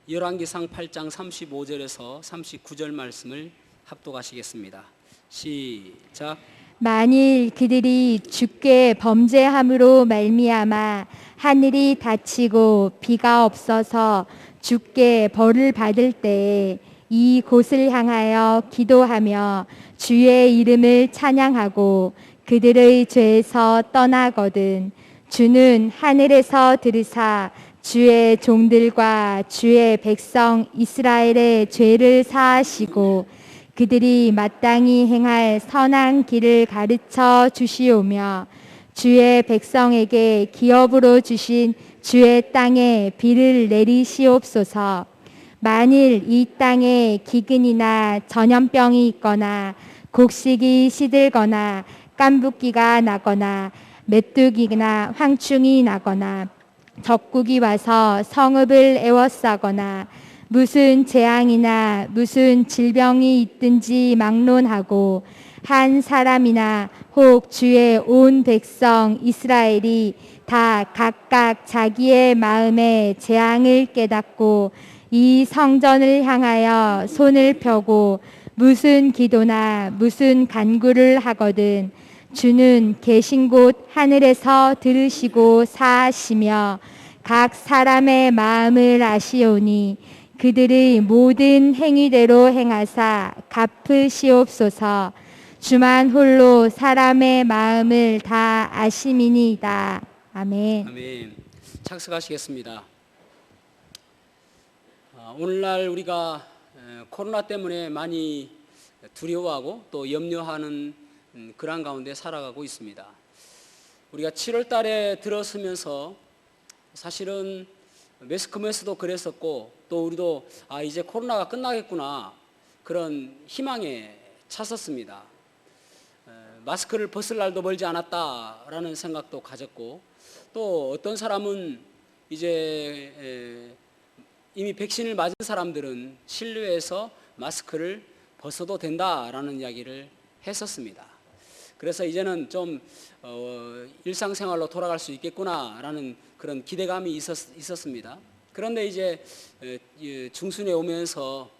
열왕기상 8장 35절에서 39절 말씀을 합독하시겠습니다. 시작. 만일 그들이 주께 범죄함으로 말미암아 하늘이 닫히고 비가 없어서 주께 벌을 받을 때에 이 곳을 향하여 기도하며 주의 이름을 찬양하고 그들의 죄에서 떠나거든 주는 하늘에서 들으사 주의 종들과 주의 백성 이스라엘의 죄를 사하시고 그들이 마땅히 행할 선한 길을 가르쳐 주시오며 주의 백성에게 기업으로 주신 주의 땅에 비를 내리시옵소서. 만일 이 땅에 기근이나 전염병이 있거나 곡식이 시들거나 깐붓기가 나거나 메뚜기나 황충이 나거나 적국이 와서 성읍을 에워싸거나 무슨 재앙이나 무슨 질병이 있든지 막론하고 한 사람이나 혹 주의 온 백성 이스라엘이 다 각각 자기의 마음에 재앙을 깨닫고 이 성전을 향하여 손을 펴고 무슨 기도나 무슨 간구를 하거든 주는 계신 곳 하늘에서 들으시고 사하시며 각 사람의 마음을 아시오니 그들의 모든 행위대로 행하사 갚으시옵소서. 주만 홀로 사람의 마음을 다 아심이니이다. 아멘. 아멘. 착석하시겠습니다. 오늘날 우리가 코로나 때문에 많이 두려워하고 또 염려하는 그런 가운데 살아가고 있습니다. 우리가 7월 달에 들어서면서 사실은 매스컴에서도 그랬었고 또 우리도 이제 코로나가 끝나겠구나 그런 희망에 찼었습니다. 마스크를 벗을 날도 멀지 않았다라는 생각도 가졌고 또 어떤 사람은 이제 이미 백신을 맞은 사람들은 실내에서 마스크를 벗어도 된다라는 이야기를 했었습니다. 그래서 이제는 좀 일상생활로 돌아갈 수 있겠구나라는 그런 기대감이 있었습니다. 그런데 이제 중순에 오면서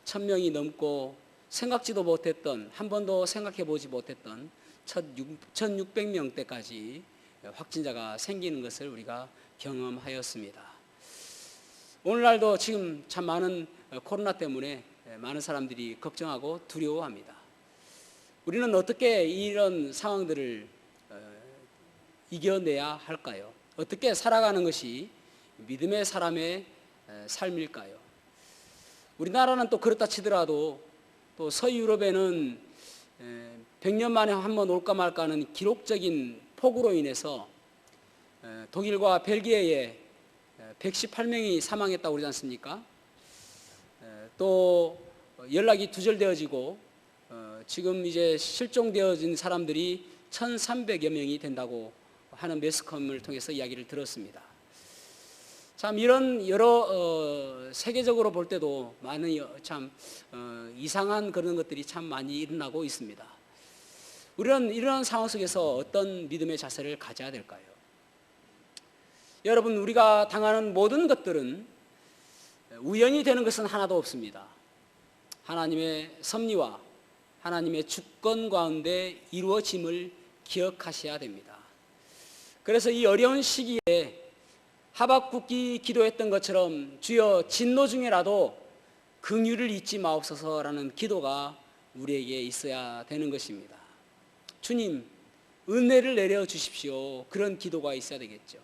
1000명이 넘고 생각지도 못했던, 한 번도 생각해 보지 못했던 1600명대까지 확진자가 생기는 것을 우리가 경험하였습니다. 오늘날도 지금 참 많은 코로나 때문에 많은 사람들이 걱정하고 두려워합니다. 우리는 어떻게 이런 상황들을 이겨내야 할까요? 어떻게 살아가는 것이 믿음의 사람의 삶일까요? 우리나라는 또 그렇다 치더라도 또 서유럽에는 100년 만에 한 번 올까 말까 하는 기록적인 폭우로 인해서 독일과 벨기에에 118명이 사망했다고 그러지 않습니까? 또 연락이 두절되어지고 지금 이제 실종되어진 사람들이 1300여 명이 된다고 하는 매스컴을 통해서 이야기를 들었습니다. 참 이런 여러 세계적으로 볼 때도 많은 참 이상한 그런 것들이 참 많이 일어나고 있습니다. 우리는 이런 상황 속에서 어떤 믿음의 자세를 가져야 될까요? 여러분, 우리가 당하는 모든 것들은 우연히 되는 것은 하나도 없습니다. 하나님의 섭리와 하나님의 주권 가운데 이루어짐을 기억하셔야 됩니다. 그래서 이 어려운 시기에 하박국이 기도했던 것처럼 주여 진노 중에라도 긍휼을 잊지 마옵소서라는 기도가 우리에게 있어야 되는 것입니다. 주님, 은혜를 내려 주십시오. 그런 기도가 있어야 되겠죠.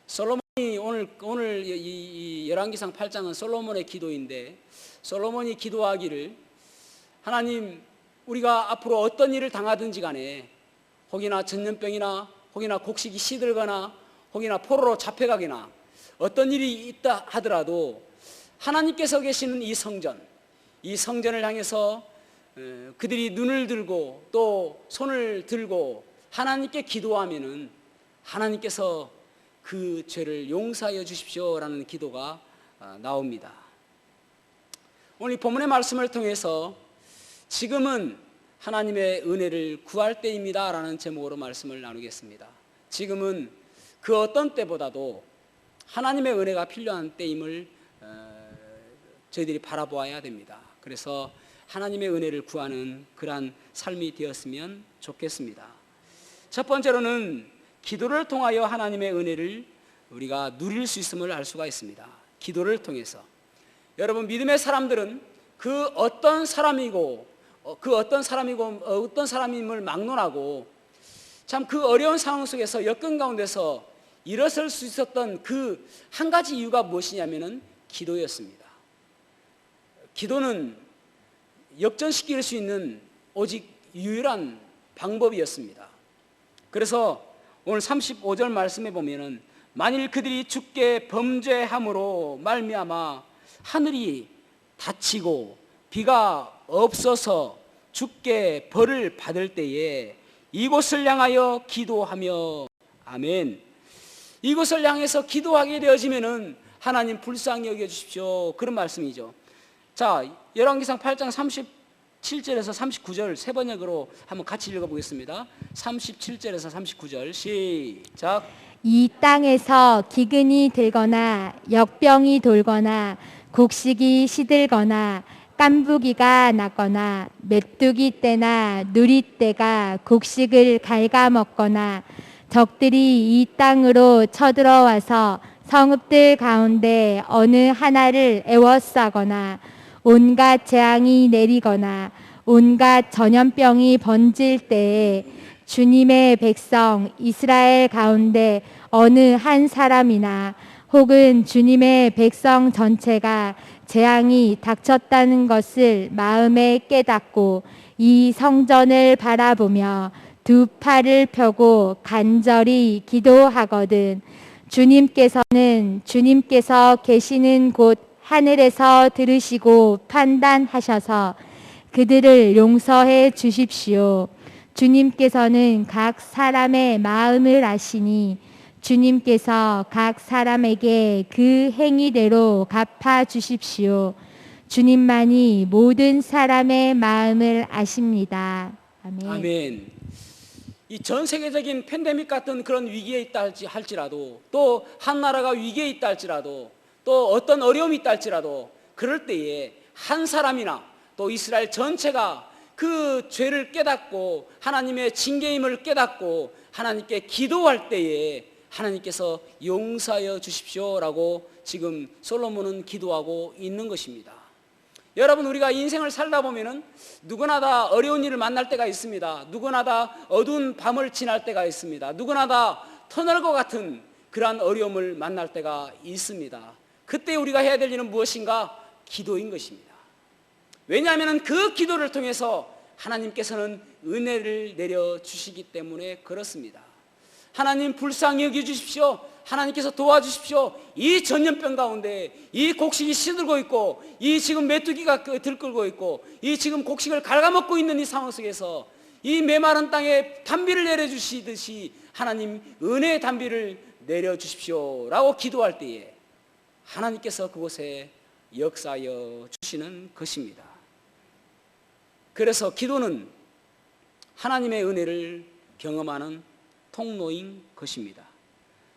솔로몬이 오늘 이 열왕기상 8장은 솔로몬의 기도인데 솔로몬이 기도하기를 하나님, 우리가 앞으로 어떤 일을 당하든지 간에 혹이나 전염병이나 혹이나 곡식이 시들거나 혹이나 포로로 잡혀가거나 어떤 일이 있다 하더라도 하나님께서 계시는 이 성전을 향해서 그들이 눈을 들고 또 손을 들고 하나님께 기도하면은 하나님께서 그 죄를 용서하여 주십시오라는 기도가 나옵니다. 오늘 이 본문의 말씀을 통해서 지금은 하나님의 은혜를 구할 때입니다 라는 제목으로 말씀을 나누겠습니다. 지금은 그 어떤 때보다도 하나님의 은혜가 필요한 때임을 저희들이 바라보아야 됩니다. 그래서 하나님의 은혜를 구하는 그러한 삶이 되었으면 좋겠습니다. 첫 번째로는 기도를 통하여 하나님의 은혜를 우리가 누릴 수 있음을 알 수가 있습니다. 기도를 통해서. 여러분, 믿음의 사람들은 그 어떤 사람이고 어떤 사람임을 막론하고 참 그 어려운 상황 속에서 역경 가운데서 일어설 수 있었던 그 한 가지 이유가 무엇이냐면은 기도였습니다. 기도는 역전시킬 수 있는 오직 유일한 방법이었습니다. 그래서 오늘 35절 말씀에 보면은 만일 그들이 주께 범죄함으로 말미암아 하늘이 닫히고 비가 없어서 주께 벌을 받을 때에 이곳을 향하여 기도하며 아멘. 이곳을 향해서 기도하게 되어지면은 하나님 불쌍히 여겨 주십시오. 그런 말씀이죠. 자, 열왕기상 8장 37절에서 39절 세 번역으로 한번 같이 읽어보겠습니다. 37절에서 39절 시작. 이 땅에서 기근이 들거나 역병이 돌거나 곡식이 시들거나 깐부기가 났거나 메뚜기 때나 누리 때가 곡식을 갉아먹거나 적들이 이 땅으로 쳐들어와서 성읍들 가운데 어느 하나를 애워싸거나 온갖 재앙이 내리거나 온갖 전염병이 번질 때에 주님의 백성 이스라엘 가운데 어느 한 사람이나 혹은 주님의 백성 전체가 재앙이 닥쳤다는 것을 마음에 깨닫고 이 성전을 바라보며 두 팔을 펴고 간절히 기도하거든 주님께서 계시는 곳 하늘에서 들으시고 판단하셔서 그들을 용서해 주십시오. 주님께서는 각 사람의 마음을 아시니 주님께서 각 사람에게 그 행위대로 갚아 주십시오. 주님만이 모든 사람의 마음을 아십니다. 아멘. 아멘. 이 전 세계적인 팬데믹 같은 그런 위기에 있다 할지라도 또 한 나라가 위기에 있다 할지라도 또 어떤 어려움이 있다 할지라도 그럴 때에 한 사람이나 또 이스라엘 전체가 그 죄를 깨닫고 하나님의 징계임을 깨닫고 하나님께 기도할 때에 하나님께서 용서하여 주십시오라고 지금 솔로몬은 기도하고 있는 것입니다. 여러분, 우리가 인생을 살다 보면은 누구나 다 어려운 일을 만날 때가 있습니다. 누구나 다 어두운 밤을 지날 때가 있습니다. 누구나 다 터널과 같은 그러한 어려움을 만날 때가 있습니다. 그때 우리가 해야 될 일은 무엇인가? 기도인 것입니다. 왜냐하면 그 기도를 통해서 하나님께서는 은혜를 내려주시기 때문에 그렇습니다. 하나님 불쌍히 여겨주십시오. 하나님께서 도와주십시오. 이 전염병 가운데 이 곡식이 시들고 있고 이 지금 메뚜기가 들끓고 있고 이 지금 곡식을 갉아먹고 있는 이 상황 속에서 이 메마른 땅에 단비를 내려주시듯이 하나님 은혜의 단비를 내려주십시오 라고 기도할 때에 하나님께서 그곳에 역사하여 주시는 것입니다. 그래서 기도는 하나님의 은혜를 경험하는 통로인 것입니다.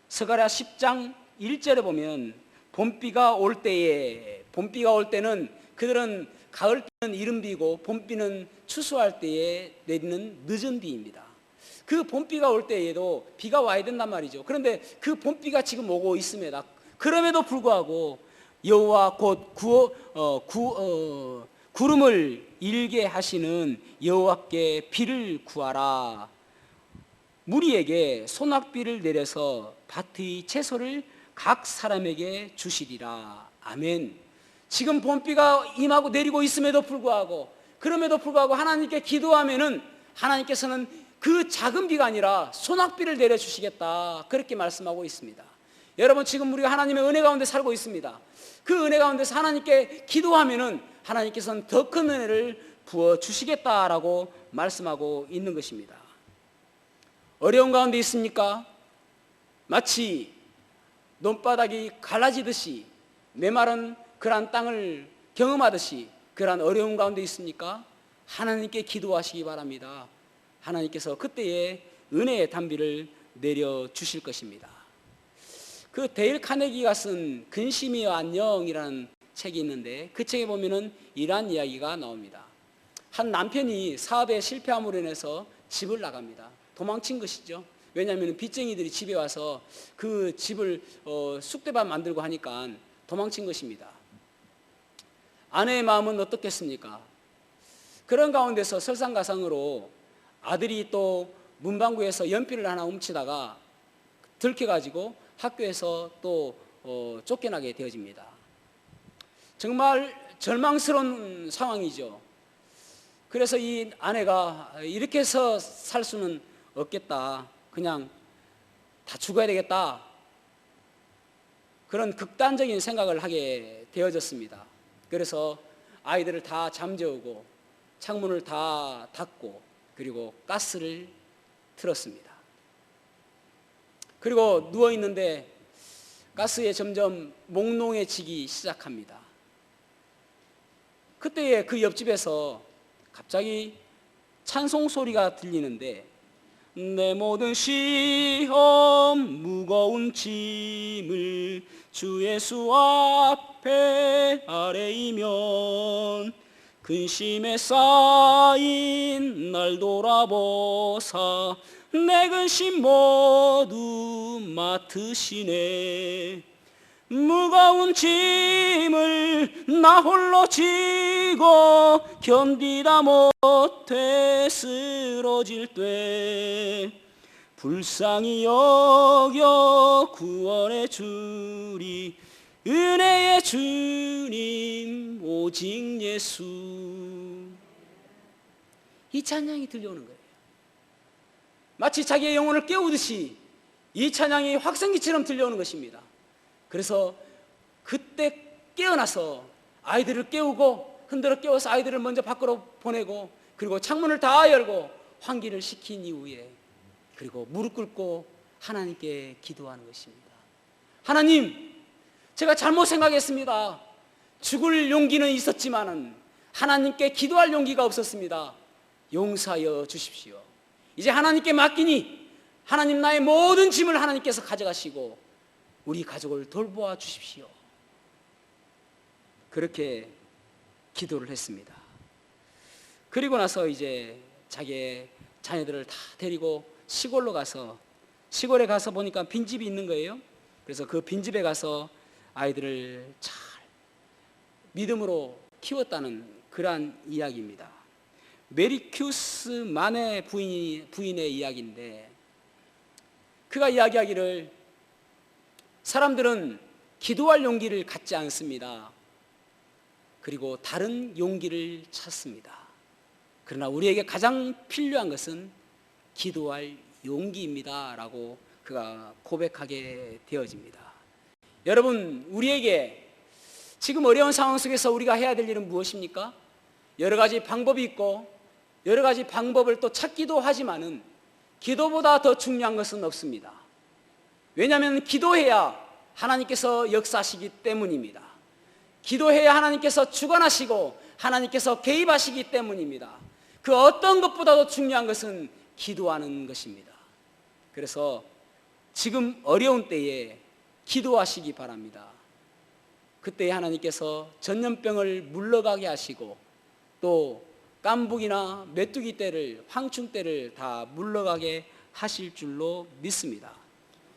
스가랴 10장 1절에 보면 봄비가 올 때는 그들은 가을비는 이른비고 봄비는 추수할 때에 내리는 늦은 비입니다. 그 봄비가 올 때에도 비가 와야 된단 말이죠. 그런데 그 봄비가 지금 오고 있습니다. 그럼에도 불구하고 여호와 곧 구름을 일게 하시는 여호와께 비를 구하라. 무리에게 소낙비를 내려서 밭의 채소를 각 사람에게 주시리라. 아멘. 지금 봄비가 임하고 내리고 있음에도 불구하고 그럼에도 불구하고 하나님께 기도하면은 하나님께서는 그 작은 비가 아니라 소낙비를 내려주시겠다 그렇게 말씀하고 있습니다. 여러분, 지금 우리가 하나님의 은혜 가운데 살고 있습니다. 그 은혜 가운데서 하나님께 기도하면은 하나님께서는 더 큰 은혜를 부어주시겠다라고 말씀하고 있는 것입니다. 어려운 가운데 있습니까? 마치 논바닥이 갈라지듯이 메마른 그러한 땅을 경험하듯이 그러한 어려운 가운데 있습니까? 하나님께 기도하시기 바랍니다. 하나님께서 그때에 은혜의 단비를 내려주실 것입니다. 그 데일 카네기가 쓴 근심이여 안녕이라는 책이 있는데 그 책에 보면은 이러한 이야기가 나옵니다. 한 남편이 사업에 실패함으로 인해서 집을 나갑니다. 도망친 것이죠. 왜냐하면 빚쟁이들이 집에 와서 그 집을 쑥대밭 만들고 하니까 도망친 것입니다. 아내의 마음은 어떻겠습니까? 그런 가운데서 설상가상으로 아들이 또 문방구에서 연필을 하나 훔치다가 들켜가지고 학교에서 또 쫓겨나게 되어집니다. 정말 절망스러운 상황이죠. 그래서 이 아내가 이렇게 해서 살 수는 없겠다. 그냥 다 죽어야 되겠다. 그런 극단적인 생각을 하게 되어졌습니다. 그래서 아이들을 다 잠재우고 창문을 다 닫고 그리고 가스를 틀었습니다. 그리고 누워있는데 가스에 점점 몽롱해지기 시작합니다. 그때에 그 옆집에서 갑자기 찬송 소리가 들리는데 내 모든 시험 무거운 짐을 주 예수 앞에 아뢰이면 근심에 쌓인 날 돌아보사 내 근심 모두 맡으시네. 무거운 짐을 나 홀로 지고 견디다 못해 쓰러질 때 불쌍히 여겨 구원해 주리 은혜의 주님 오직 예수. 이 찬양이 들려오는 거예요. 마치 자기의 영혼을 깨우듯이 이 찬양이 확성기처럼 들려오는 것입니다. 그래서 그때 깨어나서 아이들을 깨우고 흔들어 깨워서 아이들을 먼저 밖으로 보내고 그리고 창문을 다 열고 환기를 시킨 이후에 그리고 무릎 꿇고 하나님께 기도하는 것입니다. 하나님, 제가 잘못 생각했습니다. 죽을 용기는 있었지만은 하나님께 기도할 용기가 없었습니다. 용서하여 주십시오. 이제 하나님께 맡기니 하나님 나의 모든 짐을 하나님께서 가져가시고 우리 가족을 돌보아 주십시오. 그렇게 기도를 했습니다. 그리고 나서 이제 자기의 자녀들을 다 데리고 시골에 가서 보니까 빈집이 있는 거예요. 그래서 그 빈집에 가서 아이들을 잘 믿음으로 키웠다는 그러한 이야기입니다. 메리큐스 만의 부인의 이야기인데 그가 이야기하기를 사람들은 기도할 용기를 갖지 않습니다. 그리고 다른 용기를 찾습니다. 그러나 우리에게 가장 필요한 것은 기도할 용기입니다. 라고 그가 고백하게 되어집니다. 여러분, 우리에게 지금 어려운 상황 속에서 우리가 해야 될 일은 무엇입니까? 여러 가지 방법이 있고 여러 가지 방법을 또 찾기도 하지만은 기도보다 더 중요한 것은 없습니다. 왜냐하면 기도해야 하나님께서 역사하시기 때문입니다. 기도해야 하나님께서 주관하시고 하나님께서 개입하시기 때문입니다. 그 어떤 것보다도 중요한 것은 기도하는 것입니다. 그래서 지금 어려운 때에 기도하시기 바랍니다. 그때 하나님께서 전염병을 물러가게 하시고 또 깐북이나 메뚜기 떼를 황충 떼를 다 물러가게 하실 줄로 믿습니다.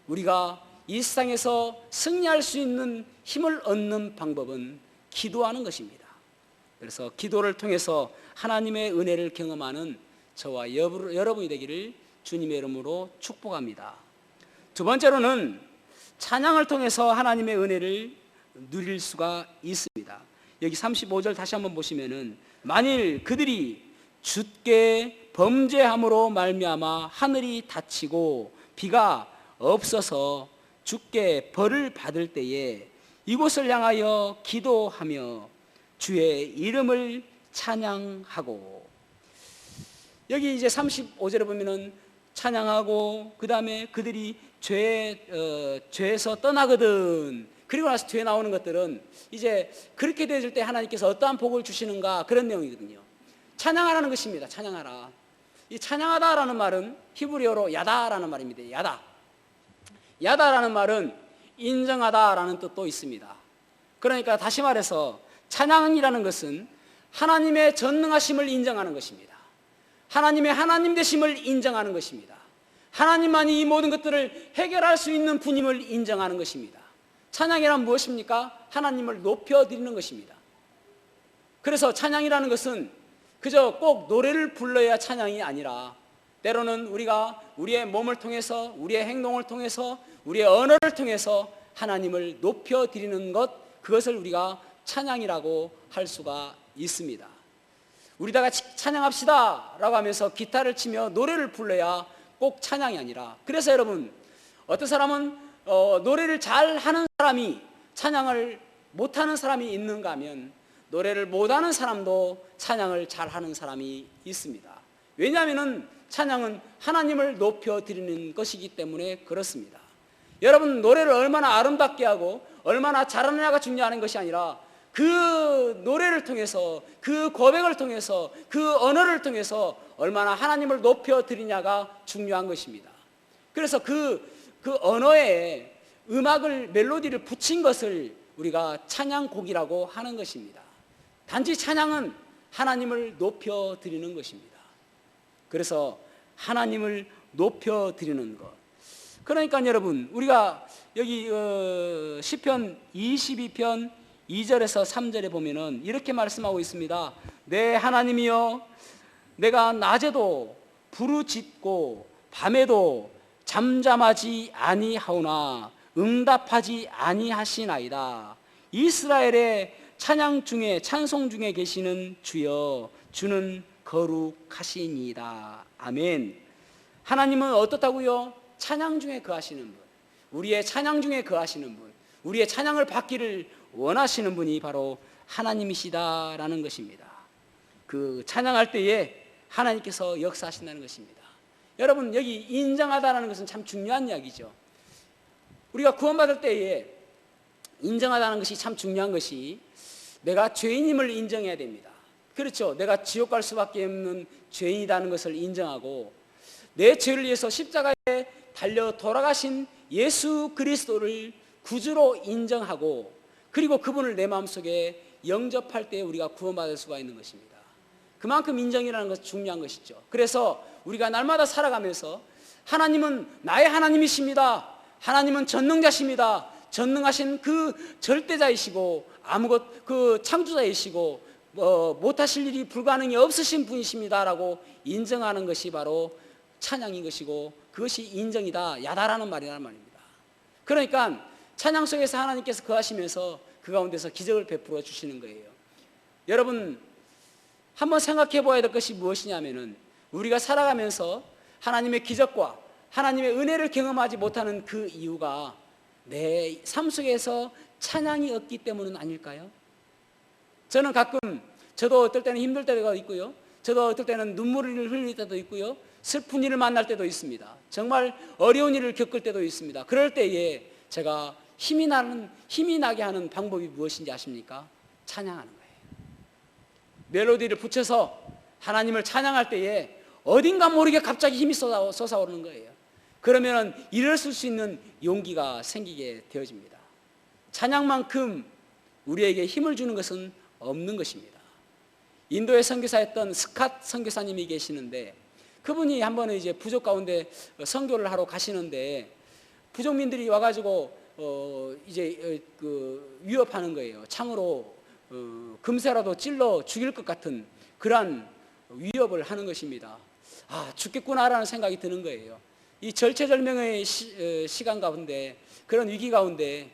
우리가 이 세상에서 승리할 수 있는 힘을 얻는 방법은 기도하는 것입니다. 그래서 기도를 통해서 하나님의 은혜를 경험하는 저와 여러분이 되기를 주님의 이름으로 축복합니다. 두 번째로는 찬양을 통해서 하나님의 은혜를 누릴 수가 있습니다. 여기 35절 다시 한번 보시면은 만일 그들이 주께 범죄함으로 말미암아 하늘이 닫히고 비가 없어서 주께 벌을 받을 때에 이곳을 향하여 기도하며 주의 이름을 찬양하고, 여기 이제 35절에 보면은 찬양하고 그 다음에 그들이 죄에서 떠나거든. 그리고 나서 뒤에 나오는 것들은 이제 그렇게 되어질 때 하나님께서 어떠한 복을 주시는가 그런 내용이거든요. 찬양하라는 것입니다. 찬양하라. 이 찬양하다라는 말은 히브리어로 야다라는 말입니다. 야다라는 말은 인정하다라는 뜻도 있습니다. 그러니까 다시 말해서 찬양이라는 것은 하나님의 전능하심을 인정하는 것입니다. 하나님의 하나님 되심을 인정하는 것입니다. 하나님만이 이 모든 것들을 해결할 수 있는 분임을 인정하는 것입니다. 찬양이란 무엇입니까? 하나님을 높여드리는 것입니다. 그래서 찬양이라는 것은 그저 꼭 노래를 불러야 찬양이 아니라 때로는 우리가 우리의 몸을 통해서, 우리의 행동을 통해서, 우리의 언어를 통해서 하나님을 높여드리는 것, 그것을 우리가 찬양이라고 할 수가 있습니다. 우리 다 같이 찬양합시다 라고 하면서 기타를 치며 노래를 불러야 꼭 찬양이 아니라, 그래서 여러분, 어떤 사람은 노래를 잘하는 사람이 찬양을 못하는 사람이 있는가 하면 노래를 못하는 사람도 찬양을 잘하는 사람이 있습니다. 왜냐하면 찬양은 하나님을 높여드리는 것이기 때문에 그렇습니다. 여러분, 노래를 얼마나 아름답게 하고 얼마나 잘하느냐가 중요한 것이 아니라 그 노래를 통해서, 그 고백을 통해서, 그 언어를 통해서 얼마나 하나님을 높여드리냐가 중요한 것입니다. 그래서 그 언어에 음악을, 멜로디를 붙인 것을 우리가 찬양곡이라고 하는 것입니다. 단지 찬양은 하나님을 높여드리는 것입니다. 그래서 하나님을 높여드리는 것. 그러니까 여러분, 우리가 여기 시편 22편 2절에서 3절에 보면은 이렇게 말씀하고 있습니다. 내 하나님이여, 내가 낮에도 부르짖고 밤에도 잠잠하지 아니하오나 응답하지 아니하시나이다. 이스라엘의 찬송 중에 계시는 주여, 주는 거룩하시니이다. 아멘. 하나님은 어떻다고요? 찬양 중에 거하시는 분, 우리의 찬양 중에 거하시는 분, 우리의 찬양을 받기를 원하시는 분이 바로 하나님이시다라는 것입니다. 그 찬양할 때에 하나님께서 역사하신다는 것입니다. 여러분, 여기 인정하다라는 것은 참 중요한 이야기죠. 우리가 구원받을 때에 인정하다는 것이 참 중요한 것이, 내가 죄인임을 인정해야 됩니다. 그렇죠. 내가 지옥 갈 수밖에 없는 죄인이라는 것을 인정하고, 내 죄를 위해서 십자가에 달려 돌아가신 예수 그리스도를 구주로 인정하고, 그리고 그분을 내 마음속에 영접할 때 우리가 구원받을 수가 있는 것입니다. 그만큼 인정이라는 것은 중요한 것이죠. 그래서 우리가 날마다 살아가면서 하나님은 나의 하나님이십니다. 하나님은 전능자십니다. 전능하신 그 절대자이시고 그 창조자이시고 못하실 일이 불가능이 없으신 분이십니다라고 인정하는 것이 바로 찬양인 것이고, 그것이 인정이다, 야다라는 말이라는 말입니다. 그러니까 찬양 속에서 하나님께서 거하시면서 그 가운데서 기적을 베풀어 주시는 거예요. 여러분, 한번 생각해 보아야 될 것이 무엇이냐면은, 우리가 살아가면서 하나님의 기적과 하나님의 은혜를 경험하지 못하는 그 이유가 내 삶 속에서 찬양이 없기 때문은 아닐까요? 저는 가끔, 저도 어떨 때는 힘들 때가 있고요, 저도 어떨 때는 눈물을 흘릴 때도 있고요, 슬픈 일을 만날 때도 있습니다. 정말 어려운 일을 겪을 때도 있습니다. 그럴 때에 제가 힘이 나게 하는 방법이 무엇인지 아십니까? 찬양하는 거예요. 멜로디를 붙여서 하나님을 찬양할 때에 어딘가 모르게 갑자기 힘이 솟아오르는 거예요. 그러면 일어설 수 있는 용기가 생기게 되어집니다. 찬양만큼 우리에게 힘을 주는 것은 없는 것입니다. 인도의 선교사였던 스캇 선교사님이 계시는데, 그분이 한 번은 이제 부족 가운데 선교를 하러 가시는데, 부족민들이 와가지고 위협하는 거예요. 창으로 금세라도 찔러 죽일 것 같은 그러한 위협을 하는 것입니다. 아, 죽겠구나라는 생각이 드는 거예요. 이 절체절명의 시간 가운데, 그런 위기 가운데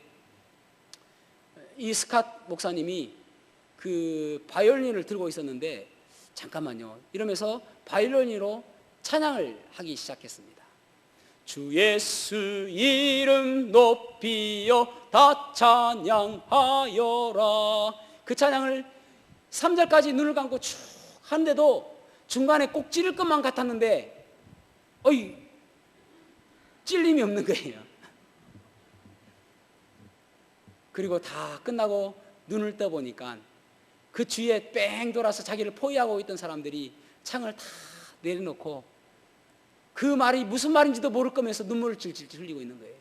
이 스캇 목사님이 그 바이올린을 들고 있었는데, 잠깐만요 이러면서 바이올린으로 찬양을 하기 시작했습니다. 주 예수 이름 높이여 다 찬양하여라. 그 찬양을 3절까지 눈을 감고 쭉 하는데도 중간에 꼭 찌를 것만 같았는데 찔림이 없는 거예요. 그리고 다 끝나고 눈을 떠보니까 그 주위에 뺑 돌아서 자기를 포위하고 있던 사람들이 창을 다 내려놓고 그 말이 무슨 말인지도 모를 거면서 눈물을 질질 흘리고 있는 거예요.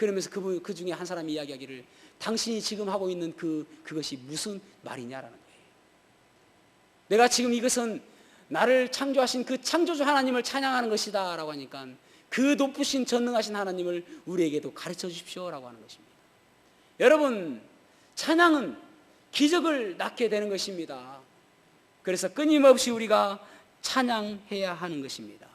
그러면서 그 중에 한 사람이 이야기하기를 당신이 지금 하고 있는 그것이 무슨 말이냐라는 거예요. 내가 지금 이것은 나를 창조하신 그 창조주 하나님을 찬양하는 것이다 라고 하니까 그 높으신 전능하신 하나님을 우리에게도 가르쳐 주십시오라고 하는 것입니다. 여러분, 찬양은 기적을 낳게 되는 것입니다. 그래서 끊임없이 우리가 찬양해야 하는 것입니다.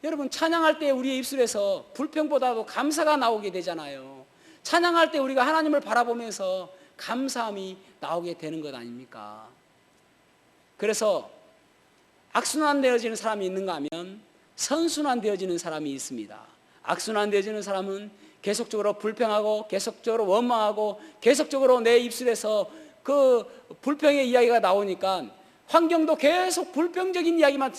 여러분, 찬양할 때 우리의 입술에서 불평보다도 감사가 나오게 되잖아요. 찬양할 때 우리가 하나님을 바라보면서 감사함이 나오게 되는 것 아닙니까? 그래서 악순환 되어지는 사람이 있는가 하면 선순환 되어지는 사람이 있습니다. 악순환 되어지는 사람은 계속적으로 불평하고 계속적으로 원망하고 계속적으로 내 입술에서 그 불평의 이야기가 나오니까 환경도 계속 불평적인 이야기만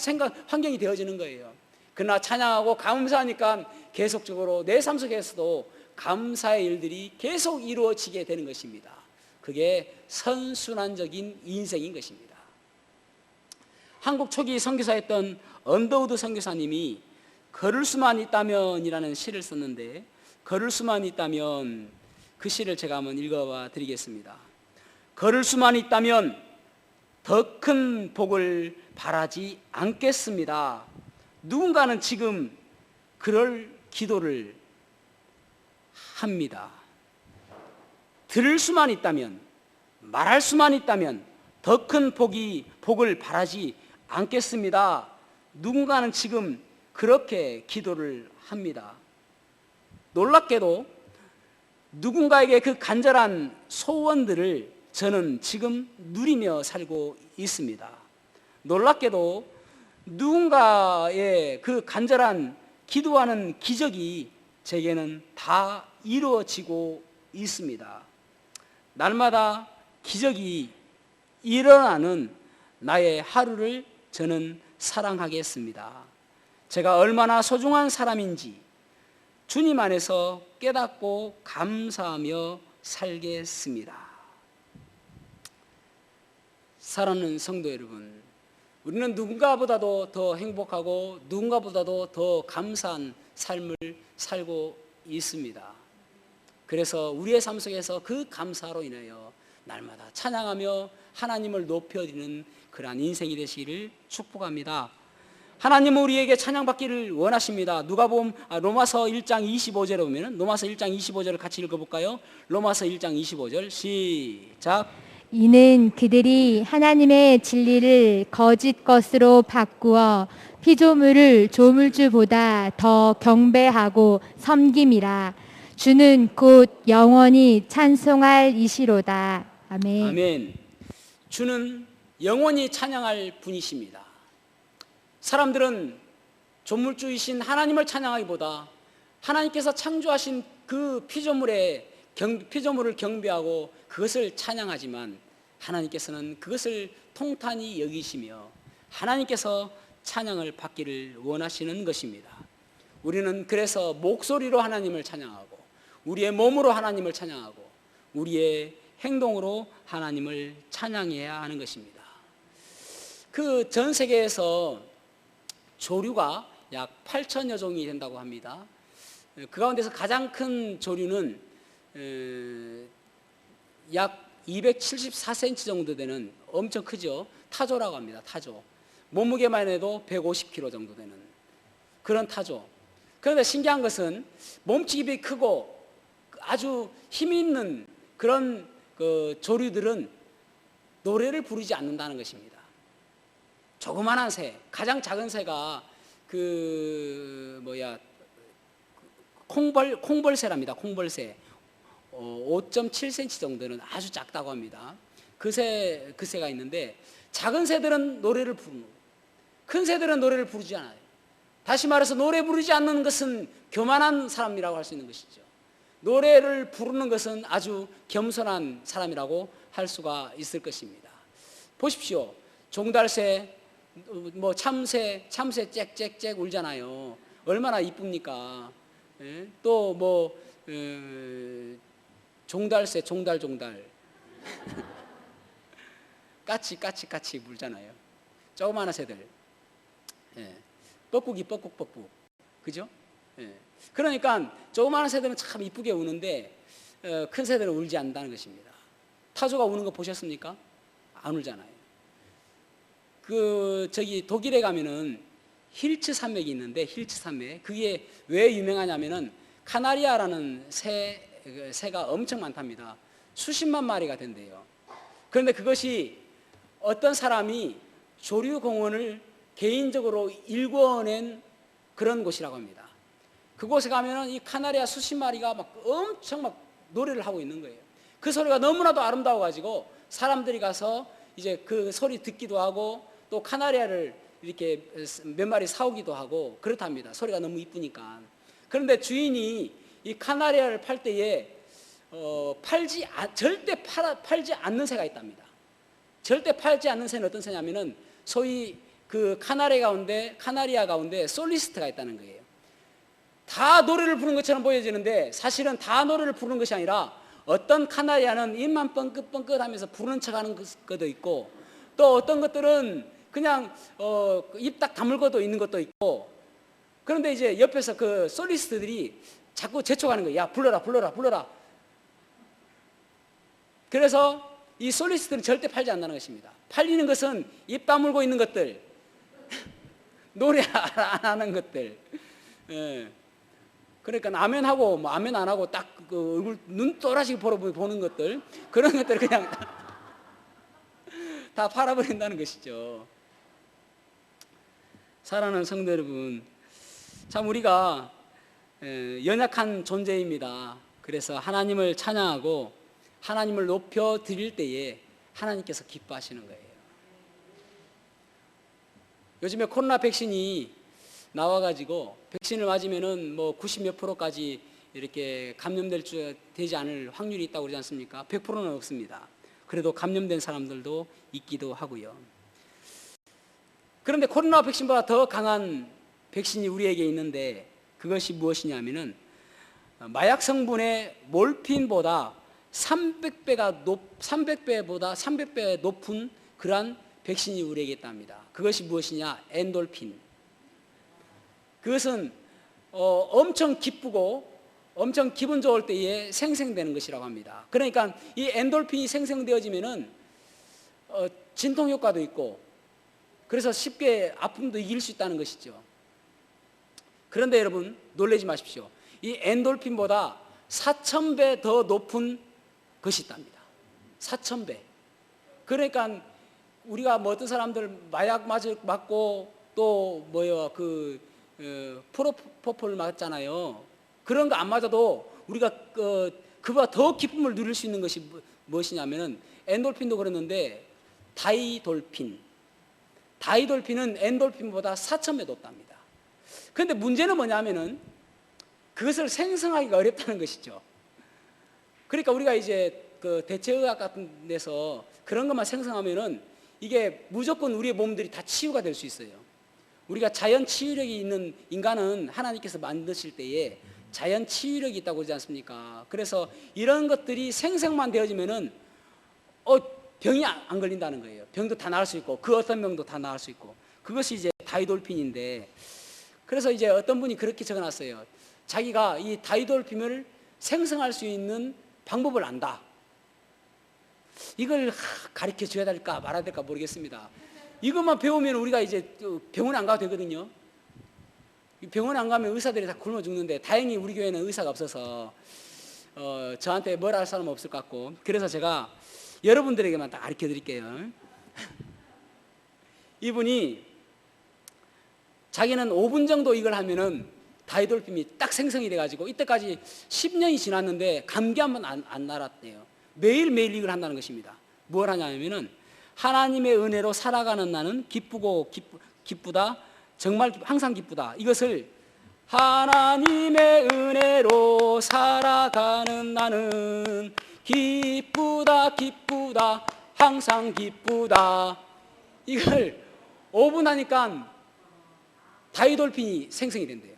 환경이 되어지는 거예요. 그러나 찬양하고 감사하니까 계속적으로 내 삶 속에서도 감사의 일들이 계속 이루어지게 되는 것입니다. 그게 선순환적인 인생인 것입니다. 한국 초기 선교사였던 언더우드 선교사님이 걸을 수만 있다면 이라는 시를 썼는데, 걸을 수만 있다면, 그 시를 제가 한번 읽어봐 드리겠습니다. 걸을 수만 있다면 더 큰 복을 바라지 않겠습니다. 누군가는 지금 그럴 기도를 합니다. 들을 수만 있다면, 말할 수만 있다면 더 큰 복을 바라지 않겠습니다. 누군가는 지금 그렇게 기도를 합니다. 놀랍게도 누군가에게 그 간절한 소원들을 저는 지금 누리며 살고 있습니다. 놀랍게도 누군가의 그 간절한 기도하는 기적이 제게는 다 이루어지고 있습니다. 날마다 기적이 일어나는 나의 하루를 저는 사랑하겠습니다. 제가 얼마나 소중한 사람인지 주님 안에서 깨닫고 감사하며 살겠습니다. 사랑하는 성도 여러분, 우리는 누군가보다도 더 행복하고 누군가보다도 더 감사한 삶을 살고 있습니다. 그래서 우리의 삶 속에서 그 감사로 인하여 날마다 찬양하며 하나님을 높여드리는 그러한 인생이 되시기를 축복합니다. 하나님은 우리에게 찬양받기를 원하십니다. 로마서 1장 25절에 보면, 로마서 1장 25절을 같이 읽어볼까요? 로마서 1장 25절 시작. 이는 그들이 하나님의 진리를 거짓 것으로 바꾸어 피조물을 조물주보다 더 경배하고 섬김이라. 주는 곧 영원히 찬송할 이시로다. 아멘. 아멘. 주는 영원히 찬양할 분이십니다. 사람들은 조물주이신 하나님을 찬양하기보다 하나님께서 창조하신 그 피조물을 경배하고 그것을 찬양하지만 하나님께서는 그것을 통탄히 여기시며 하나님께서 찬양을 받기를 원하시는 것입니다. 우리는 그래서 목소리로 하나님을 찬양하고 우리의 몸으로 하나님을 찬양하고 우리의 행동으로 하나님을 찬양해야 하는 것입니다. 그 전 세계에서 조류가 약 8천여 종이 된다고 합니다. 그 가운데서 가장 큰 조류는 약 274cm 정도 되는 엄청 크죠. 타조라고 합니다. 타조. 몸무게만 해도 150kg 정도 되는 그런 타조. 그런데 신기한 것은 몸집이 크고 아주 힘이 있는 그런 그 조류들은 노래를 부르지 않는다는 것입니다. 조그만한 새, 가장 작은 새가 콩벌새랍니다. 콩벌새. 5.7cm 정도는 아주 작다고 합니다. 그 새가 있는데 작은 새들은 노래를 부르는, 큰 새들은 노래를 부르지 않아요. 다시 말해서 노래 부르지 않는 것은 교만한 사람이라고 할 수 있는 것이죠. 노래를 부르는 것은 아주 겸손한 사람이라고 할 수가 있을 것입니다. 보십시오. 종달새, 참새 짹짹짹 울잖아요. 얼마나 이쁩니까? 예? 또 종달새 종달 까치 물잖아요. 조그마한 새들. 예. 뻐꾸기 뻐꾹 그죠? 예. 그러니까 조그마한 새들은 참 이쁘게 우는데 큰 새들은 울지 않는다는 것입니다. 타조가 우는 거 보셨습니까? 안 울잖아요. 저기 독일에 가면은 힐츠 산맥이 있는데, 힐츠 산맥, 그게 왜 유명하냐면은 카나리아라는 새가 엄청 많답니다. 수십만 마리가 된대요. 그런데 그것이 어떤 사람이 조류공원을 개인적으로 일궈낸 그런 곳이라고 합니다. 그곳에 가면은 이 카나리아 수십 마리가 막 엄청 막 노래를 하고 있는 거예요. 그 소리가 너무나도 아름다워가지고 사람들이 가서 이제 그 소리 듣기도 하고 또 카나리아를 이렇게 몇 마리 사오기도 하고 그렇답니다. 소리가 너무 이쁘니까. 그런데 주인이 이 카나리아를 팔 때에 절대 팔지 않는 새가 있답니다. 절대 팔지 않는 새는 어떤 새냐면은 소위 그 카나리아 가운데 솔리스트가 있다는 거예요. 다 노래를 부르는 것처럼 보여지는데 사실은 다 노래를 부르는 것이 아니라 어떤 카나리아는 입만 뻥긋뻥긋 하면서 부르는 척 하는 것도 있고 또 어떤 것들은 그냥 입 딱 다물고도 있는 것도 있고 그런데 이제 옆에서 그 솔리스트들이 자꾸 재촉하는 거예요. 야, 불러라, 불러라, 불러라. 그래서 이 솔리스트는 절대 팔지 않는다는 것입니다. 팔리는 것은 입 다물고 있는 것들, 노래 안 하는 것들. 예. 그러니까 아멘하고 뭐 아멘 안 하고 딱 그 얼굴 눈 또라시 보는 것들, 그런 것들 그냥 다 팔아버린다는 것이죠. 사랑하는 성도 여러분, 참 우리가 연약한 존재입니다. 그래서 하나님을 찬양하고 하나님을 높여 드릴 때에 하나님께서 기뻐하시는 거예요. 요즘에 코로나 백신이 나와가지고 백신을 맞으면은 뭐 90몇 %까지 이렇게 되지 않을 확률이 있다고 그러지 않습니까? 100%는 없습니다. 그래도 감염된 사람들도 있기도 하고요. 그런데 코로나 백신보다 더 강한 백신이 우리에게 있는데 그것이 무엇이냐면은 마약 성분의 몰핀보다 300배 높은 그러한 백신이 우리에게 있답니다. 그것이 무엇이냐? 엔돌핀. 그것은 엄청 기쁘고 엄청 기분 좋을 때에 생성되는 것이라고 합니다. 그러니까 이 엔돌핀이 생성되어지면은 진통 효과도 있고 그래서 쉽게 아픔도 이길 수 있다는 것이죠. 그런데 여러분 놀라지 마십시오. 이 엔돌핀보다 4,000배 더 높은 것이 있답니다. 4,000배. 그러니까 우리가 뭐 어떤 사람들 마약 맞고 또 프로포폴 맞잖아요. 그런 거 안 맞아도 우리가 그보다 더 기쁨을 누릴 수 있는 것이 무엇이냐면은 엔돌핀도 그랬는데 다이돌핀은 엔돌핀보다 4,000배 높답니다. 그런데 문제는 뭐냐면은 그것을 생성하기가 어렵다는 것이죠. 그러니까 우리가 이제 그 대체의학 같은 데서 그런 것만 생성하면은 이게 무조건 우리의 몸들이 다 치유가 될 수 있어요. 우리가 자연 치유력이 있는 인간은 하나님께서 만드실 때에 자연 치유력이 있다고 그러지 않습니까? 그래서 이런 것들이 생성만 되어지면은 병이 안 걸린다는 거예요. 병도 다 나을 수 있고 그 어떤 병도 다 나을 수 있고 그것이 이제 다이돌핀인데 그래서 이제 어떤 분이 그렇게 적어놨어요. 자기가 이 다이돌핀을 생성할 수 있는 방법을 안다. 이걸 가르쳐 줘야 될까 말아야 될까 모르겠습니다. 이것만 배우면 우리가 이제 병원 안 가도 되거든요. 병원 안 가면 의사들이 다 굶어 죽는데 다행히 우리 교회는 의사가 없어서 저한테 뭘 할 사람 없을 것 같고 그래서 제가 여러분들에게만 다 가르쳐 드릴게요. 이분이 자기는 5분 정도 이걸 하면은 다이돌핀이 딱 생성이 돼가지고 이때까지 10년이 지났는데 감기 한 번 안 날았대요. 매일매일 이걸 한다는 것입니다. 뭘 하냐면은 하나님의 은혜로 살아가는 나는 기쁘다. 정말 항상 기쁘다. 이것을 하나님의 은혜로 살아가는 나는 기쁘다 항상 기쁘다. 이걸 5분 하니까 다이돌핀이 생성이 된대요.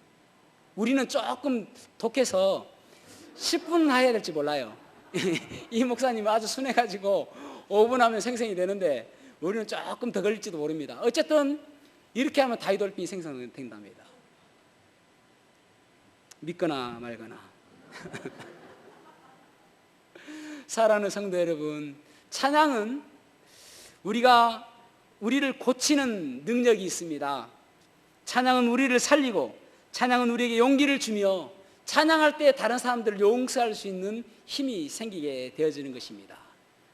우리는 조금 독해서 10분 해야 될지 몰라요. 이 목사님은 아주 순해가지고 5분 하면 생성이 되는데 우리는 조금 더 걸릴지도 모릅니다. 어쨌든 이렇게 하면 다이돌핀이 생성된답니다. 믿거나 말거나. 사랑하는 성도 여러분, 찬양은 우리를 고치는 능력이 있습니다. 찬양은 우리를 살리고, 찬양은 우리에게 용기를 주며, 찬양할 때 다른 사람들을 용서할 수 있는 힘이 생기게 되어지는 것입니다.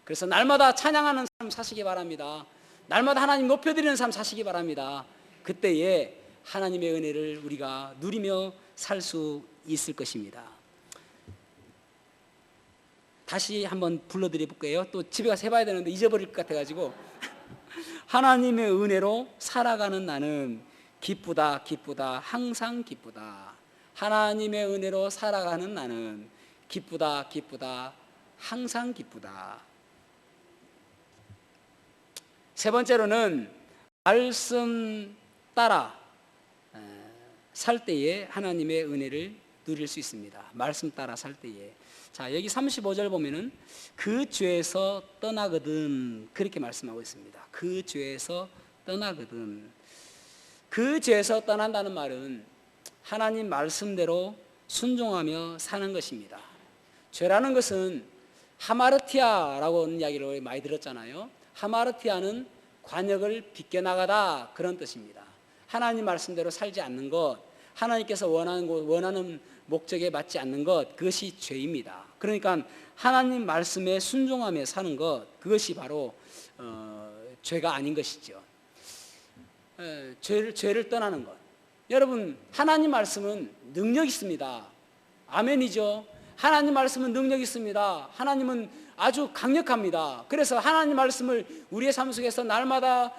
그래서 날마다 찬양하는 삶 사시기 바랍니다. 날마다 하나님 높여드리는 삶 사시기 바랍니다. 그때에 하나님의 은혜를 우리가 누리며 살 수 있을 것입니다. 다시 한번 불러드려 볼게요. 또 집에 가서 해봐야 되는데 잊어버릴 것 같아가지고. 하나님의 은혜로 살아가는 나는 기쁘다, 기쁘다, 항상 기쁘다. 하나님의 은혜로 살아가는 나는 기쁘다, 기쁘다, 항상 기쁘다. 세 번째로는 말씀 따라 살 때에 하나님의 은혜를 누릴 수 있습니다. 말씀 따라 살 때에. 자, 여기 35절 보면은 그 죄에서 떠나거든, 그렇게 말씀하고 있습니다. 그 죄에서 떠나거든. 그 죄에서 떠난다는 말은 하나님 말씀대로 순종하며 사는 것입니다. 죄라는 것은 하마르티아라고 하는 이야기를 많이 들었잖아요. 하마르티아는 관역을 비껴나가다, 그런 뜻입니다. 하나님 말씀대로 살지 않는 것, 하나님께서 원하는 목적에 맞지 않는 것, 그것이 죄입니다. 그러니까 하나님 말씀에 순종하며 사는 것, 그것이 바로 죄가 아닌 것이죠. 죄를 떠나는 것. 여러분, 하나님 말씀은 능력 있습니다. 아멘이죠. 하나님 말씀은 능력 있습니다. 하나님은 아주 강력합니다. 그래서 하나님 말씀을 우리의 삶 속에서 날마다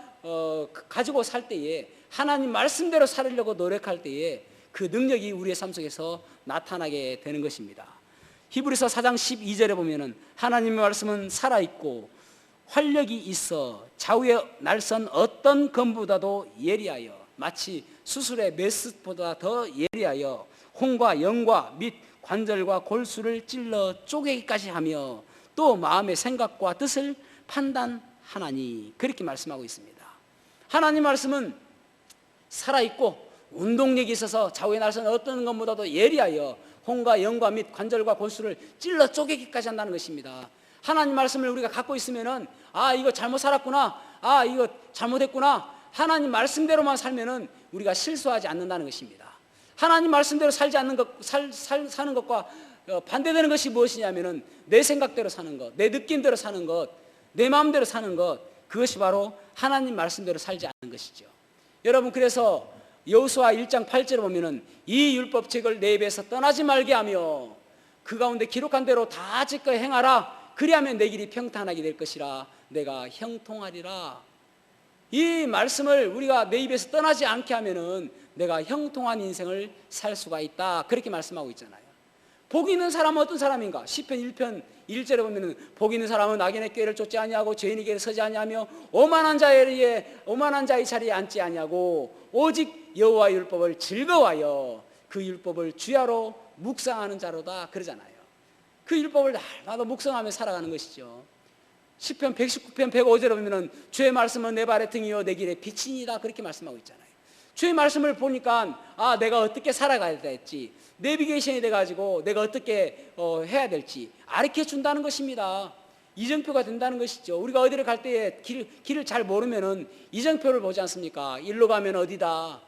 가지고 살 때에, 하나님 말씀대로 살으려고 노력할 때에 그 능력이 우리의 삶 속에서 나타나게 되는 것입니다. 히브리서 4장 12절에 보면은 하나님의 말씀은 살아있고 활력이 있어 좌우에 날선 어떤 검보다도 예리하여 마치 수술의 메스보다 더 예리하여 혼과 영과 및 관절과 골수를 찔러 쪼개기까지 하며 또 마음의 생각과 뜻을 판단하나니, 그렇게 말씀하고 있습니다. 하나님 말씀은 살아있고 운동력이 있어서 좌우에 날선 어떤 것보다도 예리하여 혼과 영과 및 관절과 골수를 찔러 쪼개기까지 한다는 것입니다. 하나님 말씀을 우리가 갖고 있으면은, 아, 이거 잘못 살았구나, 아, 이거 잘못했구나, 하나님 말씀대로만 살면은 우리가 실수하지 않는다는 것입니다. 하나님 말씀대로 살지 않는 것, 사는 것과 반대되는 것이 무엇이냐면은 내 생각대로 사는 것, 내 느낌대로 사는 것, 내 마음대로 사는 것, 그것이 바로 하나님 말씀대로 살지 않는 것이죠. 여러분, 그래서 여호수아 1장 8절에 보면은 이 율법책을 내 입에서 떠나지 말게 하며 그 가운데 기록한 대로 다 지켜 행하라. 그리하면 내 길이 평탄하게 될 것이라. 내가 형통하리라. 이 말씀을 우리가 내 입에서 떠나지 않게 하면은 내가 형통한 인생을 살 수가 있다. 그렇게 말씀하고 있잖아요. 복 있는 사람은 어떤 사람인가? 시편 1편 1절에 보면은 복 있는 사람은 악인의 꾀를 쫓지 아니하고 죄인의 길에 서지 아니하며 오만한 자의 자리에 앉지 아니하고 오직 여호와의 율법을 즐거워하여 그 율법을 주야로 묵상하는 자로다, 그러잖아요. 그 율법을 날마다 묵상하며 살아가는 것이죠. 시편 119편 105절에 보면은 주의 말씀은 내 발의 등이요 내 길의 빛이니이다, 그렇게 말씀하고 있잖아요. 주의 말씀을 보니까 아, 내가 어떻게 살아가야 될지, 내비게이션이 돼가지고 내가 어떻게 해야 될지 가르쳐 준다는 것입니다. 이정표가 된다는 것이죠. 우리가 어디를 갈 때에 길을 잘 모르면은 이정표를 보지 않습니까? 일로 가면 어디다.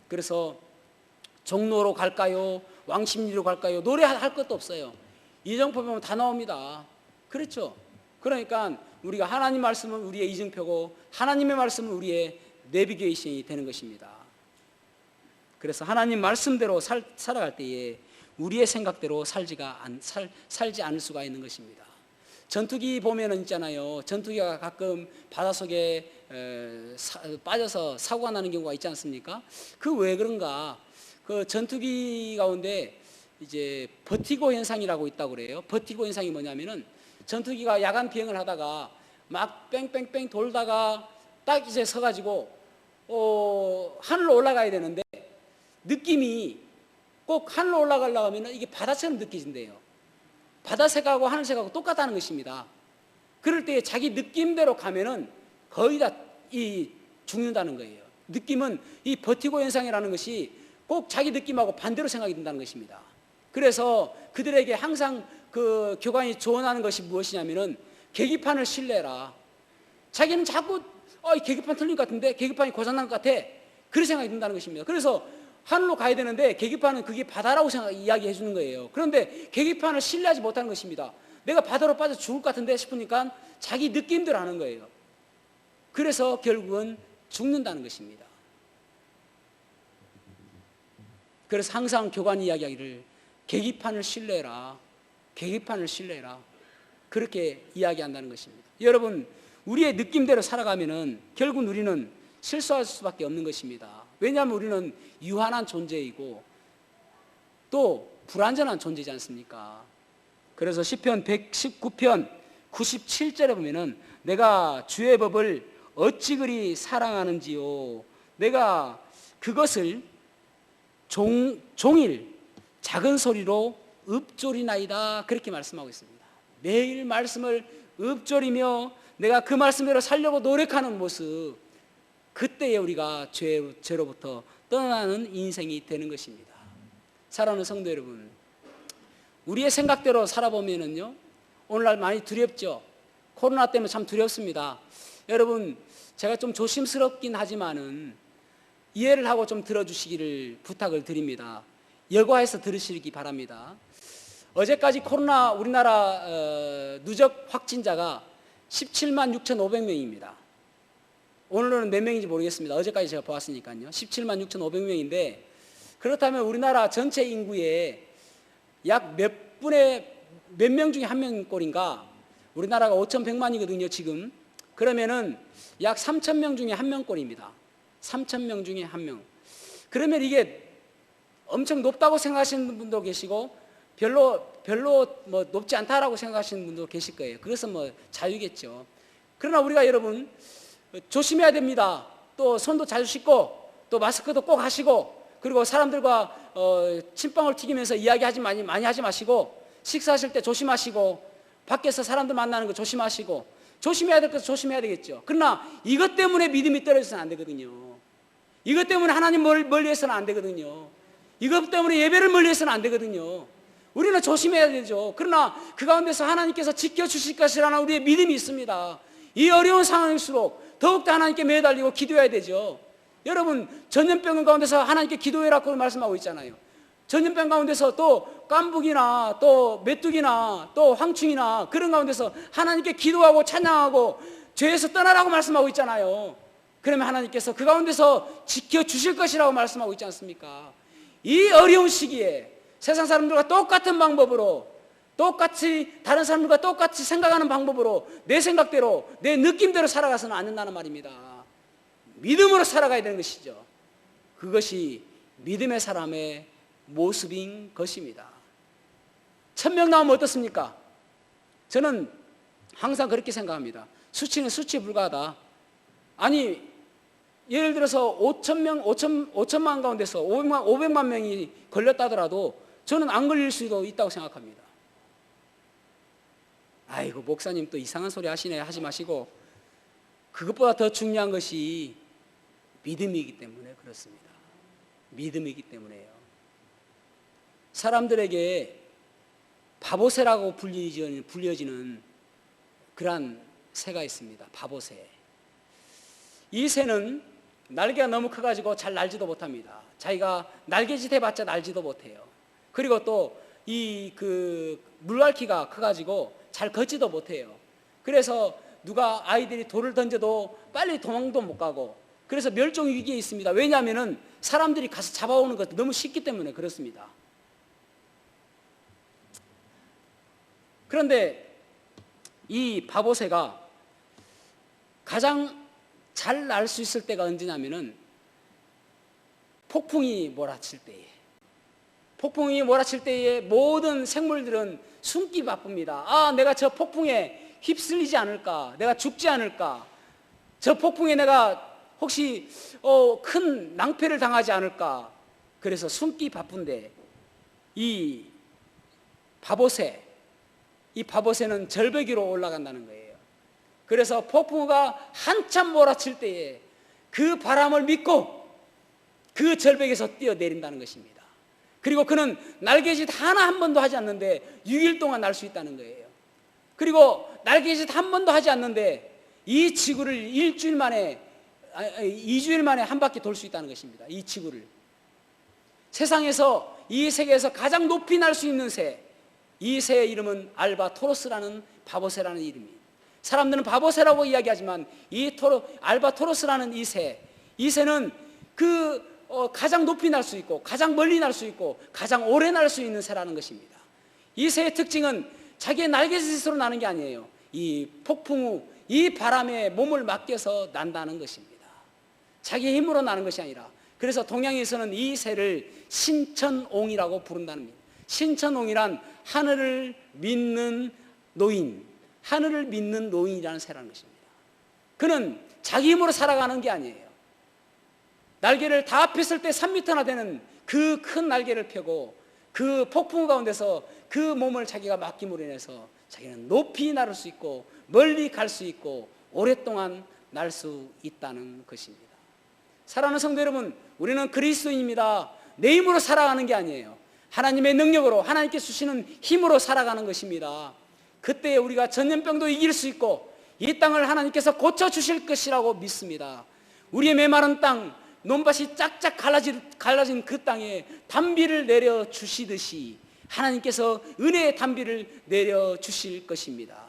그래서 종로로 갈까요? 왕십리로 갈까요? 노래할 것도 없어요. 이정표 보면 다 나옵니다. 그렇죠? 그러니까 우리가 하나님 말씀은 우리의 이정표고 하나님의 말씀은 우리의 내비게이션이 되는 것입니다. 그래서 하나님 말씀대로 살아갈 때에 우리의 생각대로 살지 않을 수가 있는 것입니다. 전투기 보면은 있잖아요. 전투기가 가끔 바닷속에 빠져서 사고가 나는 경우가 있지 않습니까? 그 왜 그런가? 그 전투기 가운데 이제 버티고 현상이라고 있다고 그래요. 버티고 현상이 뭐냐면은 전투기가 야간 비행을 하다가 막 뺑뺑뺑 돌다가 딱 이제 서가지고 하늘로 올라가야 되는데 느낌이 꼭 하늘로 올라가려고 하면 이게 바다처럼 느껴진대요. 바다색하고 하늘색하고 똑같다는 것입니다. 그럴 때 자기 느낌대로 가면은 거의 다 죽는다는 거예요. 느낌은 이 버티고 현상이라는 것이 꼭 자기 느낌하고 반대로 생각이 든다는 것입니다. 그래서 그들에게 항상 그 교관이 조언하는 것이 무엇이냐면은 계기판을 신뢰해라. 자기는 자꾸 이 계기판 틀린 것 같은데, 계기판이 고장난 것 같아, 그런 생각이 든다는 것입니다. 그래서 하늘로 가야 되는데 계기판은 그게 바다라고 이야기해 주는 거예요. 그런데 계기판을 신뢰하지 못하는 것입니다. 내가 바다로 빠져 죽을 것 같은데 싶으니까 자기 느낌대로 하는 거예요. 그래서 결국은 죽는다는 것입니다. 그래서 항상 교관이 이야기하기를 계기판을 신뢰해라. 계기판을 신뢰해라. 그렇게 이야기한다는 것입니다. 여러분, 우리의 느낌대로 살아가면은 결국 우리는 실수할 수밖에 없는 것입니다. 왜냐하면 우리는 유한한 존재이고 또 불완전한 존재지 않습니까? 그래서 시편 119편 97절에 보면은 내가 주의 법을 어찌 그리 사랑하는지요. 내가 그것을 종일 작은 소리로 읊조리나이다. 그렇게 말씀하고 있습니다. 매일 말씀을 읊조리며 내가 그 말씀대로 살려고 노력하는 모습, 그때에 우리가 죄로부터 떠나는 인생이 되는 것입니다. 사랑하는 성도 여러분, 우리의 생각대로 살아보면은요, 오늘날 많이 두렵죠. 코로나 때문에 참 두렵습니다. 여러분, 제가 좀 조심스럽긴 하지만은 이해를 하고 좀 들어주시기를 부탁을 드립니다. 여과해서 들으시기 바랍니다. 어제까지 코로나 우리나라 누적 확진자가 17만 6,500명입니다. 오늘은 몇 명인지 모르겠습니다. 어제까지 제가 보았으니까요. 17만 6,500명인데, 그렇다면 우리나라 전체 인구의 약 몇 명 중에 한 명꼴인가? 우리나라가 5,100만이거든요, 지금. 그러면은 약 3,000명 중에 한 명꼴입니다. 3,000명 중에 한 명. 그러면 이게 엄청 높다고 생각하시는 분도 계시고, 별로 뭐 높지 않다라고 생각하시는 분도 계실 거예요. 그것은 뭐 자유겠죠. 그러나 우리가 여러분 조심해야 됩니다. 또 손도 자주 씻고, 또 마스크도 꼭 하시고, 그리고 사람들과 침방울 튀기면서 이야기하지 많이 하지 마시고, 식사하실 때 조심하시고, 밖에서 사람들 만나는 거 조심하시고, 조심해야 될 것은 조심해야 되겠죠. 그러나 이것 때문에 믿음이 떨어져서는 안 되거든요. 이것 때문에 하나님 멀리해서는 안 되거든요. 이것 때문에 예배를 멀리해서는 안 되거든요. 우리는 조심해야 되죠. 그러나 그 가운데서 하나님께서 지켜주실 것이라는 우리의 믿음이 있습니다. 이 어려운 상황일수록 더욱더 하나님께 매달리고 기도해야 되죠. 여러분, 전염병 가운데서 하나님께 기도해라고 말씀하고 있잖아요. 전염병 가운데서 또 깐북이나 또 메뚜기나 또 황충이나 그런 가운데서 하나님께 기도하고 찬양하고 죄에서 떠나라고 말씀하고 있잖아요. 그러면 하나님께서 그 가운데서 지켜주실 것이라고 말씀하고 있지 않습니까? 이 어려운 시기에 세상 사람들과 똑같은 방법으로, 똑같이 다른 사람들과 똑같이 생각하는 방법으로 내 생각대로 내 느낌대로 살아가서는 안 된다는 말입니다. 믿음으로 살아가야 되는 것이죠. 그것이 믿음의 사람의 모습인 것입니다. 1,000명 나오면 어떻습니까? 저는 항상 그렇게 생각합니다. 수치는 수치에 불과하다. 아니, 예를 들어서 5천만 가운데서 500만 명이 걸렸다더라도 저는 안 걸릴 수도 있다고 생각합니다. 아이고, 목사님 또 이상한 소리 하시네 하지 마시고, 그것보다 더 중요한 것이 믿음이기 때문에 그렇습니다. 믿음이기 때문에요. 사람들에게 바보새라고 불려지는 그러한 새가 있습니다. 바보새. 이 새는 날개가 너무 커가지고 잘 날지도 못합니다. 자기가 날개짓 해봤자 날지도 못해요. 그리고 또 물갈퀴가 커가지고 잘 걷지도 못해요. 그래서 누가 아이들이 돌을 던져도 빨리 도망도 못 가고, 그래서 멸종 위기에 있습니다. 왜냐하면은 사람들이 가서 잡아오는 것도 너무 쉽기 때문에 그렇습니다. 그런데 이 바보새가 가장 잘 날 수 있을 때가 언제냐면은 폭풍이 몰아칠 때에. 폭풍이 몰아칠 때에 모든 생물들은 숨기 바쁩니다. 아, 내가 저 폭풍에 휩쓸리지 않을까? 내가 죽지 않을까? 저 폭풍에 내가 혹시 큰 낭패를 당하지 않을까? 그래서 숨기 바쁜데 이 바보새는 절벽 위로 올라간다는 거예요. 그래서 폭풍우가 한참 몰아칠 때에 그 바람을 믿고 그 절벽에서 뛰어내린다는 것입니다. 그리고 그는 날개짓 하나 한 번도 하지 않는데 6일 동안 날 수 있다는 거예요. 그리고 날개짓 한 번도 하지 않는데 이 지구를 일주일 만에 2주일 만에 한 바퀴 돌 수 있다는 것입니다. 이 지구를. 세상에서 이 세계에서 가장 높이 날 수 있는 새, 이 새의 이름은 알바토로스라는 바보새라는 이름이에요. 사람들은 바보새라고 이야기하지만 알바토로스라는 이 새는 가장 높이 날 수 있고 가장 멀리 날 수 있고 가장 오래 날 수 있는 새라는 것입니다. 이 새의 특징은 자기의 날개짓으로 나는 게 아니에요. 이 폭풍 후 이 바람에 몸을 맡겨서 난다는 것입니다. 자기의 힘으로 나는 것이 아니라, 그래서 동양에서는 이 새를 신천옹이라고 부른다는 겁니다. 신천옹이란 하늘을 믿는 노인, 하늘을 믿는 노인이라는 새라는 것입니다. 그는 자기 힘으로 살아가는 게 아니에요. 날개를 다 폈을 때 3m나 되는 그 큰 날개를 펴고 그 폭풍 가운데서 그 몸을 자기가 맡김으로 인해서 자기는 높이 날을 수 있고 멀리 갈 수 있고 오랫동안 날 수 있다는 것입니다. 사랑하는 성도 여러분, 우리는 그리스도인입니다. 내 힘으로 살아가는 게 아니에요. 하나님의 능력으로, 하나님께 주시는 힘으로 살아가는 것입니다. 그때 우리가 전염병도 이길 수 있고 이 땅을 하나님께서 고쳐주실 것이라고 믿습니다. 우리의 메마른 땅, 논밭이 짝짝 갈라진 그 땅에 단비를 내려주시듯이 하나님께서 은혜의 단비를 내려주실 것입니다.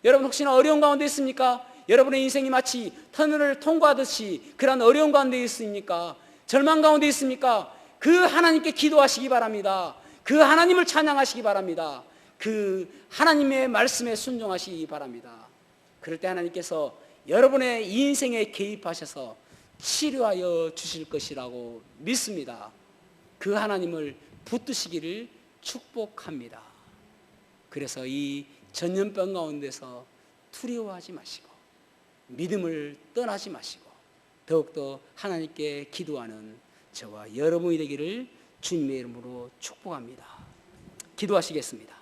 여러분 혹시나 어려운 가운데 있습니까? 여러분의 인생이 마치 터널을 통과하듯이 그런 어려운 가운데 있습니까? 절망 가운데 있습니까? 그 하나님께 기도하시기 바랍니다. 그 하나님을 찬양하시기 바랍니다. 그 하나님의 말씀에 순종하시기 바랍니다. 그럴 때 하나님께서 여러분의 인생에 개입하셔서 치료하여 주실 것이라고 믿습니다. 그 하나님을 붙드시기를 축복합니다. 그래서 이 전염병 가운데서 두려워하지 마시고 믿음을 떠나지 마시고 더욱더 하나님께 기도하는 저와 여러분이 되기를 주님의 이름으로 축복합니다. 기도하시겠습니다.